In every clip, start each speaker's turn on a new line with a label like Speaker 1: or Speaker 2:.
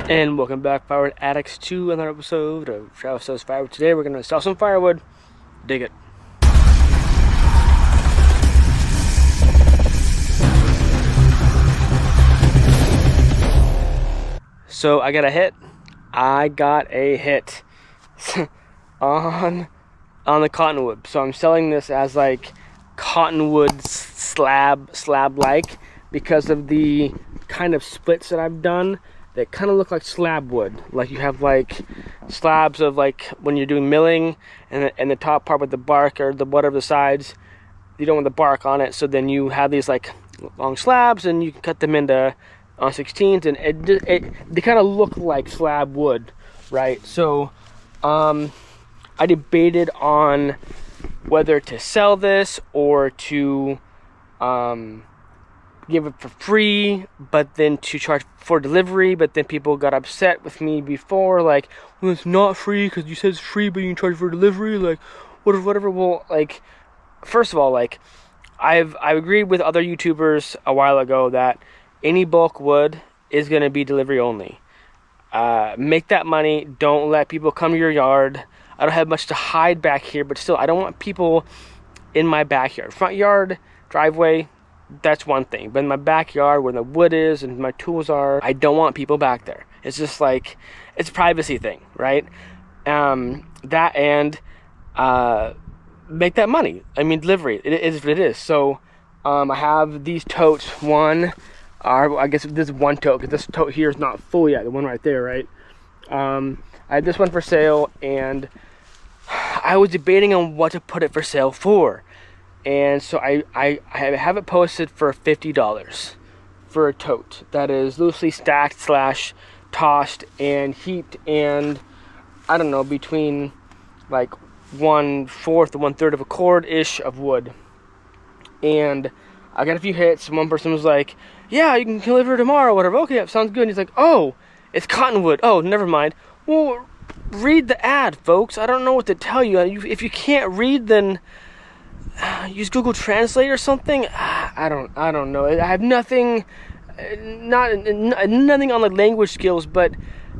Speaker 1: And welcome back, Firewood Addicts, to another episode of Travis Sells Firewood. Today we're going to sell some firewood. Dig it. So I got a hit. on the cottonwood. So I'm selling this as like cottonwood slab-like because of the kind of splits that I've done. That kind of look like slab wood. Like you have like slabs of like when you're doing milling, and the top part with the bark or the whatever the sides, you don't want the bark on it. So then you have these like long slabs, and you can cut them into 16s, and they kind of look like slab wood, right? So I debated on whether to sell this or to give it for free, but then to charge for delivery. But then people got upset with me before, like, well, it's not free because you said it's free, but you can charge for delivery, like whatever. Well, like, first of all, like, I agreed with other YouTubers a while ago that any bulk wood is going to be delivery only. Make that money. Don't let people come to your yard. I don't have much to hide back here, but still, I don't want people in my backyard. Front yard, driveway, that's one thing. But in my backyard, where the wood is and my tools are, I don't want people back there. It's just like, it's a privacy thing, right? That and make that money. I mean, delivery, it is what it is. So I have these totes. I guess this is one tote, because this tote here is not full yet. The one right there, right? I had this one for sale, and I was debating on what to put it for sale for. And so I have it posted for $50 for a tote that is loosely stacked / tossed and heaped, and I don't know, between like 1/4 to 1/3 of a cord ish of wood. And I got a few hits. One person was like, yeah, you can deliver tomorrow, whatever. Okay, that sounds good. And he's like, oh, it's cottonwood. Oh, never mind. Well, read the ad, folks. I don't know what to tell you. If you can't read, then use Google Translate or something. I don't know. I have nothing on the language skills, but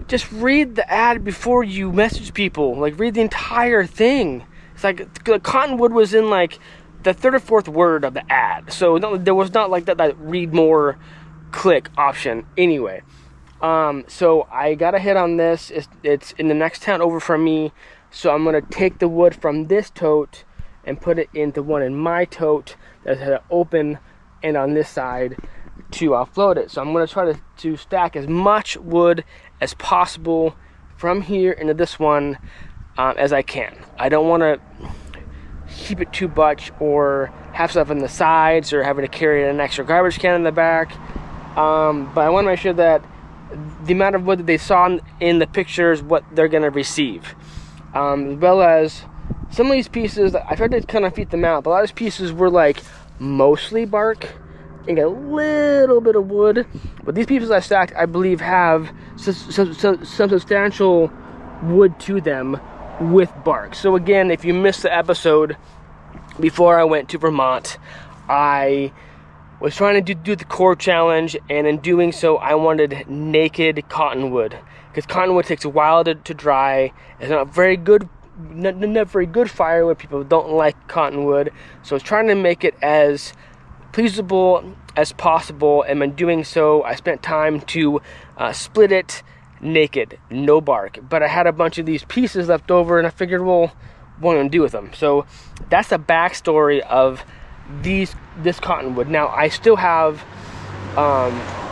Speaker 1: just read the ad before you message people. Like, read the entire thing. It's like the cottonwood was in like the 3rd or 4th word of the ad, so there was not like that read more click option anyway. So I got a hit on this. It's in the next town over from me, so I'm gonna take the wood from this tote and put it into one in my tote that has an open end on this side to offload it. So I'm going to try to stack as much wood as possible from here into this one as I can. I don't want to keep it too much or have stuff on the sides or having to carry an extra garbage can in the back. But I want to make sure that the amount of wood that they saw in the pictures, what they're going to receive. As well as some of these pieces, I tried to kind of feed them out, but a lot of these pieces were like mostly bark and a little bit of wood. But these pieces I stacked, I believe, have some substantial wood to them with bark. So again, if you missed the episode before I went to Vermont, I was trying to do the core challenge, and in doing so, I wanted naked cottonwood, because cottonwood takes a while to dry. It's not very good. Not very good firewood. People don't like cottonwood, so I was trying to make it as pleasable as possible, and in doing so, I spent time to split it naked, no bark. But I had a bunch of these pieces left over, and I figured, well, what am I gonna do with them? So that's the backstory of this cottonwood. Now I still have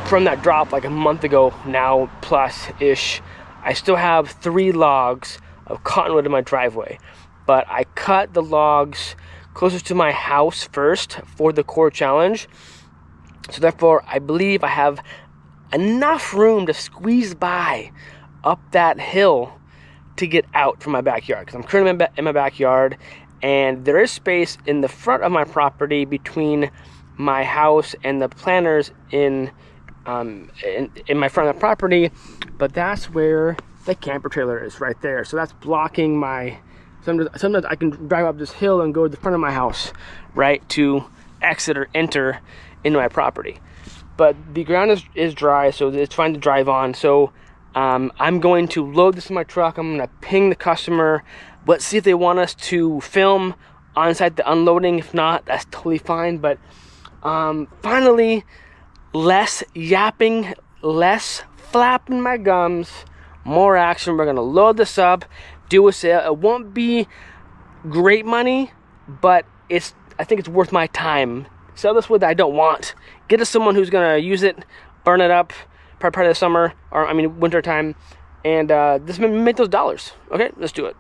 Speaker 1: from that drop like a month ago now plus ish, I still have 3 logs of cottonwood in my driveway, but I cut the logs closest to my house first for the core challenge. So therefore, I believe I have enough room to squeeze by up that hill to get out from my backyard, because I'm currently in my backyard, and there is space in the front of my property between my house and the planters in my front of the property, but that's where the camper trailer is, right there. So that's blocking my, sometimes I can drive up this hill and go to the front of my house, right, to exit or enter into my property. But the ground is dry, so it's fine to drive on. So I'm going to load this in my truck. I'm going to ping the customer. Let's see if they want us to film on-site the unloading. If not, that's totally fine. But finally, less yapping, less flapping my gums, more action. We're going to load this up, do a sale. It won't be great money, but I think it's worth my time. Sell this wood that I don't want. Get to someone who's going to use it, burn it up, part of the summer, or winter time, and this make those dollars. Okay, let's do it.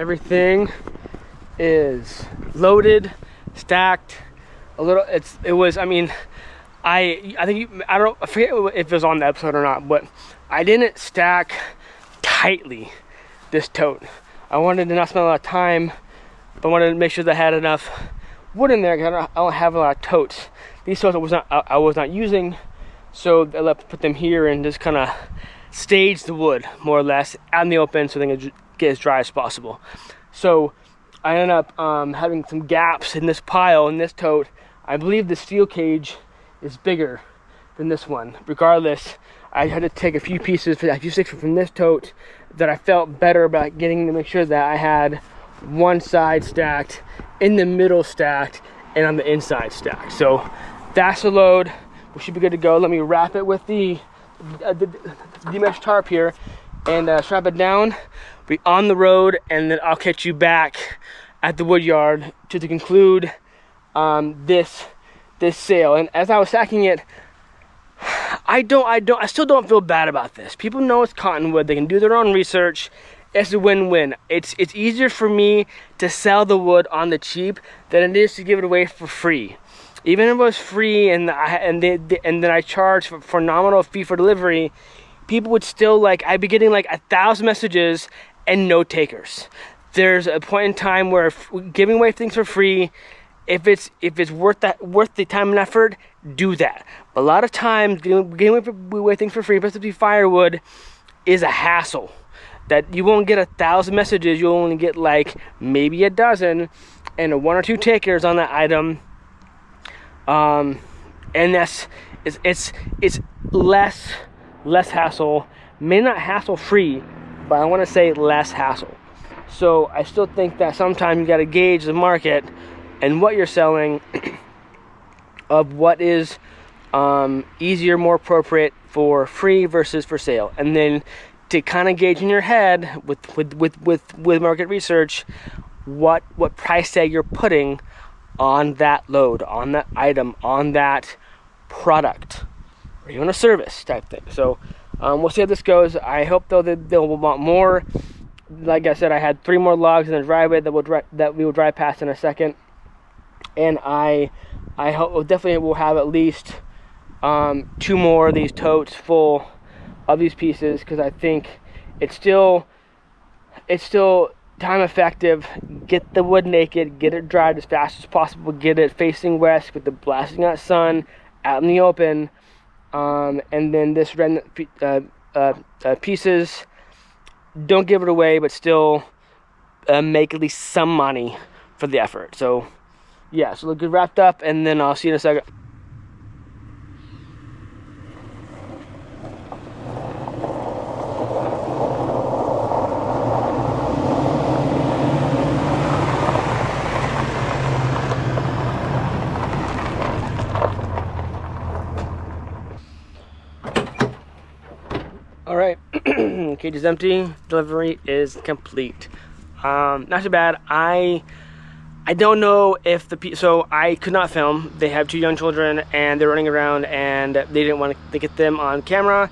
Speaker 1: everything is loaded, stacked. It was. I mean, I think I forget if it was on the episode or not, but I didn't stack tightly this tote. I wanted to not spend a lot of time, but I wanted to make sure that I had enough wood in there because I don't have a lot of totes. These totes I was not using, so I put them here and just kind of stage the wood more or less out in the open so they can get as dry as possible. So I ended up having some gaps in this pile in this tote. I believe the steel cage is bigger than this one. Regardless, I had to take a few pieces, a few sticks from this tote that I felt better about getting to make sure that I had one side stacked, in the middle stacked, and on the inside stacked. So that's the load. We should be good to go. Let me wrap it with the mesh tarp here and strap it down. Be on the road, and then I'll catch you back at the wood yard to conclude this sale. And as I was stacking it, I still don't feel bad about this. People know it's cottonwood. They can do their own research. It's a win-win. It's easier for me to sell the wood on the cheap than it is to give it away for free. Even if it was free and then I charge for nominal fee for delivery, people would still I'd be getting 1,000 messages and no takers. There's a point in time where giving away things for free, if it's worth the time and effort, do that. But a lot of times giving away things for free, especially firewood, is a hassle. That you won't get 1,000 messages, you'll only get maybe a dozen and 1 or 2 takers on that item. And it's less hassle, maybe not hassle free, but I want to say less hassle. So I still think that sometimes you got to gauge the market and what you're selling of what is easier, more appropriate for free versus for sale, and then to kind of gauge in your head with market research what price tag you're putting on that load, on that item, on that product, or even a service type thing. So we'll see how this goes. I hope though that they'll want more. Like I said, I had 3 more logs in the driveway that we will drive past in a second, and I hope definitely will have at least 2 more of these totes full of these pieces, because I think it's still time effective. Get the wood naked, get it dried as fast as possible, get it facing west with the blasting hot sun out in the open, and then this remnant pieces, don't give it away, but still make at least some money for the effort. So yeah, so look good wrapped up, and then I'll see you in a second. All right, cage is empty. Delivery is complete. Not too bad. I don't know if so I could not film. They have 2 young children and they're running around, and they didn't want to get them on camera.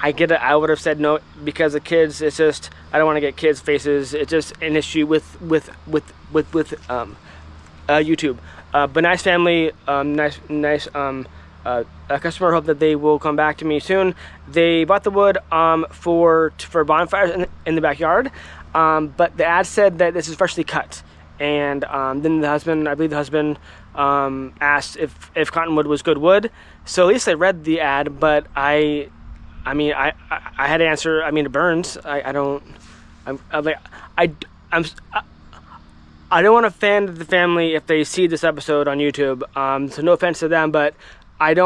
Speaker 1: I get it. I would have said no because the kids. It's just I don't want to get kids' faces. It's just an issue with YouTube. But nice family. Nice. A customer. Hope that they will come back to me soon. They bought the wood for bonfires in the backyard, but the ad said that this is freshly cut, and then I believe the husband asked if cottonwood was good wood. So at least I read the ad, but I had to answer. I mean, it burns. I don't want to offend the family if they see this episode on YouTube. So no offense to them, but when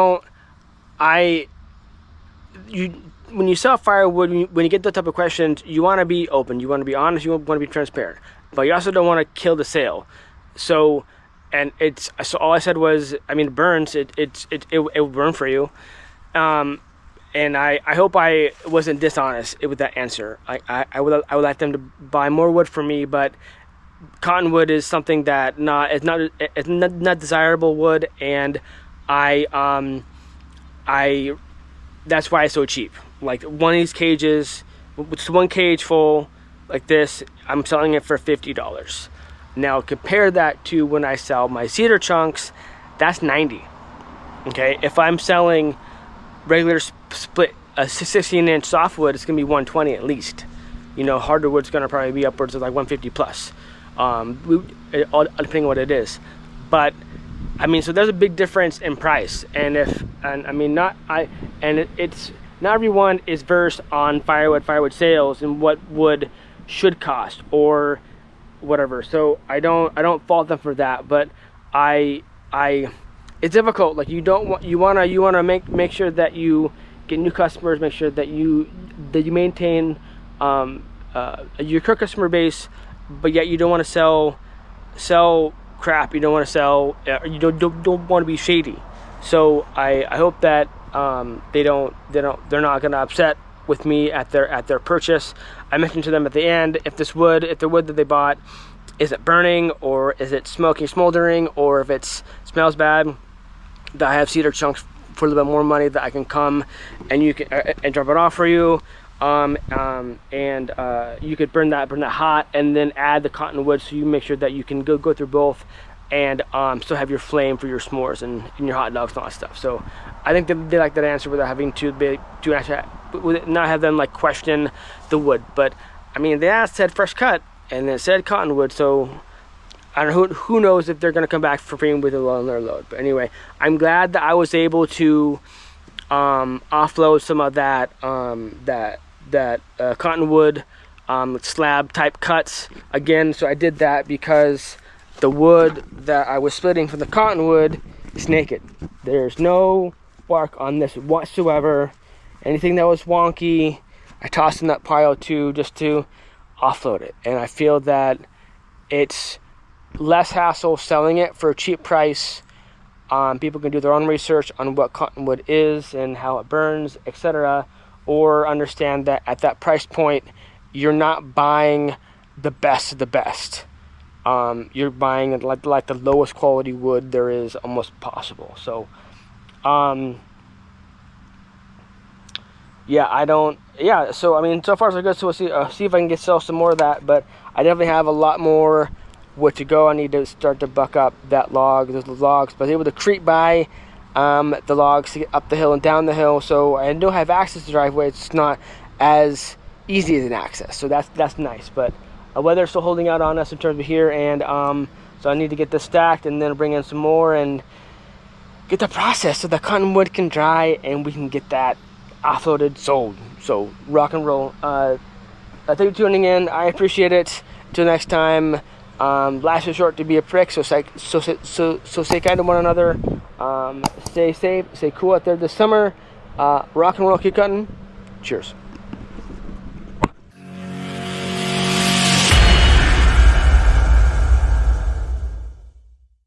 Speaker 1: you sell firewood, when you get that type of questions, you want to be open, you want to be honest, you want to be transparent, but you also don't want to kill the sale. So all I said was, I mean, it burns, it will burn for you. And I hope I wasn't dishonest with that answer. I would like them to buy more wood from me, but cottonwood is something that it's not desirable wood, and that's why it's so cheap. Like one of these cages, it's 1 cage full, like this, I'm selling it for $50. Now compare that to when I sell my cedar chunks, that's $90. Okay, if I'm selling regular split a 16-inch softwood, it's gonna be $120 at least. You know, hardwood's gonna probably be upwards of like $150 plus, depending on what it is. But I mean, so there's a big difference in price, and I mean, it's not everyone is versed on firewood sales and what wood should cost or whatever. So I don't fault them for that, but it's difficult. Like you wanna make sure that you get new customers, make sure that you maintain your current customer base, but yet you don't want to sell crap. You don't want to sell. You don't want to be shady. So I hope that they're not gonna upset with me at their purchase. I mentioned to them at the end, if the wood that they bought, is it burning, or is it smoking, smoldering, or if it smells bad, that I have cedar chunks for a little bit more money that I can come and you can and drop it off for you. You could burn that hot and then add the cottonwood, so you make sure that you can go through both and still have your flame for your s'mores and your hot dogs and all that stuff. So I think they like that answer without having to actually not have them like question the wood. But I mean, the ad said fresh cut and it said cottonwood, so I don't know, who knows if they're gonna come back for free with another load. But anyway, I'm glad that I was able to offload some of that cottonwood slab type cuts again. So I did that because the wood that I was splitting from the cottonwood is naked. There's no bark on this whatsoever. Anything that was wonky, I tossed in that pile too, just to offload it. And I feel that it's less hassle selling it for a cheap price. People can do their own research on what cottonwood is and how it burns, etc., or understand that at that price point, you're not buying the best of the best. You're buying like the lowest quality wood there is almost possible. So, so I mean, so far so good. So we'll see if I can sell some more of that. But I definitely have a lot more wood to go. I need to start to buck up those logs. But I was able to creep by the logs to get up the hill and down the hill. So I don't have access to the driveway. It's not as easy as an access. So that's nice. But weather's still holding out on us in terms of here, and so I need to get this stacked and then bring in some more and get the process so the cottonwood can dry and we can get that offloaded, sold. So rock and roll. Thank you for tuning in. I appreciate it. Until next time. Life's too short to be a prick, so stay kind to one another. Stay safe, stay cool out there this summer. Rock and roll, keep cutting. Cheers.